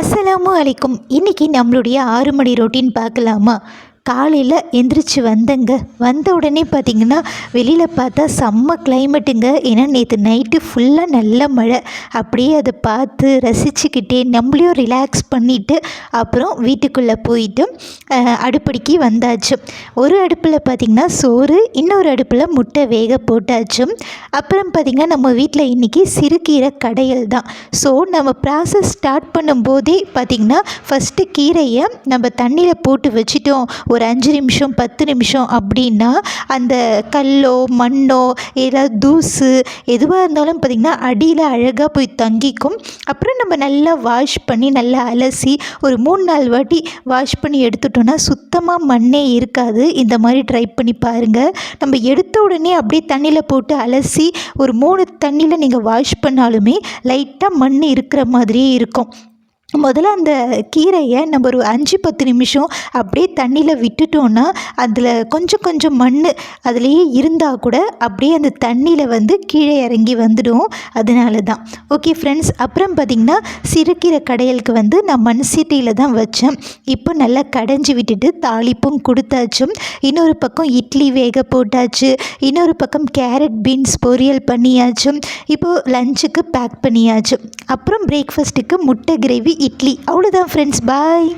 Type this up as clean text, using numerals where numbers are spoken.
அஸ்ஸலாமு அலைக்கும். இன்றைக்கி நம்மளுடைய 6 மணி ரொட்டீன் பார்க்கலாமா? காலையில் எந்திரிச்சு வந்த உடனே பார்த்திங்கன்னா வெளியில் பார்த்தா செம்ம கிளைமேட்டுங்க. ஏன்னா நேற்று நைட்டு ஃபுல்லாக நல்ல மழை. அப்படியே அதை பார்த்து ரசிச்சுக்கிட்டே நம்மளையும் ரிலாக்ஸ் பண்ணிவிட்டு அப்புறம் வீட்டுக்குள்ளே போயிட்டு அடுப்படிக்கு வந்தாச்சு. ஒரு அடுப்பில் பார்த்திங்கன்னா சோறு, இன்னொரு அடுப்பில் முட்டை வேக போட்டாச்சு. அப்புறம் பார்த்திங்கன்னா நம்ம வீட்டில் இன்றைக்கி சிறுகீரை கடையல் தான். ஸோ நம்ம ப்ராசஸ் ஸ்டார்ட் பண்ணும்போதே பார்த்திங்கன்னா ஃபஸ்ட்டு கீரையை நம்ம தண்ணியில் போட்டு வச்சுட்டோம் ஒரு 5 நிமிஷம் 10 நிமிஷம் அப்படின்னா அந்த கல்லோ மண்ணோ ஏதாவது தூசு எதுவாக இருந்தாலும் பார்த்திங்கன்னா அடியில் அழகாக போய் தங்கிக்கும். அப்புறம் நம்ம நல்லா வாஷ் பண்ணி நல்லா அலசி ஒரு 3-4 வாட்டி வாஷ் பண்ணி எடுத்துட்டோன்னா சுத்தமாக மண்ணே இருக்காது. இந்த மாதிரி ட்ரை பண்ணி பாருங்கள். நம்ம எடுத்த உடனே அப்படியே தண்ணியில் போட்டு அலசி ஒரு 3 தண்ணியில் நீங்கள் வாஷ் பண்ணாலுமே லைட்டாக மண் இருக்கிற மாதிரியே இருக்கும். முதல்ல அந்த கீரையை நம்ம ஒரு 5-10 நிமிஷம் அப்படியே தண்ணியில் விட்டுட்டோன்னா அதில் கொஞ்சம் கொஞ்சம் மண் அதுலேயே இருந்தால் கூட அப்படியே அந்த தண்ணியில் கீழே இறங்கி வந்துடும். அதனால தான். ஓகே ஃப்ரெண்ட்ஸ், அப்புறம் பார்த்திங்கன்னா சிறுகீரை கடையலுக்கு நான் மண் சீட்டியில் தான் வச்சேன். இப்போ நல்லா கடைஞ்சி விட்டுட்டு தாளிப்பும் கொடுத்தாச்சும். இன்னொரு பக்கம் இட்லி வேக போட்டாச்சு. இன்னொரு பக்கம் கேரட் பீன்ஸ் பொரியல் பண்ணியாச்சும். இப்போது லஞ்சுக்கு பேக் பண்ணியாச்சு. அப்புறம் பிரேக்ஃபாஸ்ட்டுக்கு முட்டை கிரேவி, இட்லி. அவ்வளோதான் ஃப்ரெண்ட்ஸ், பாய்.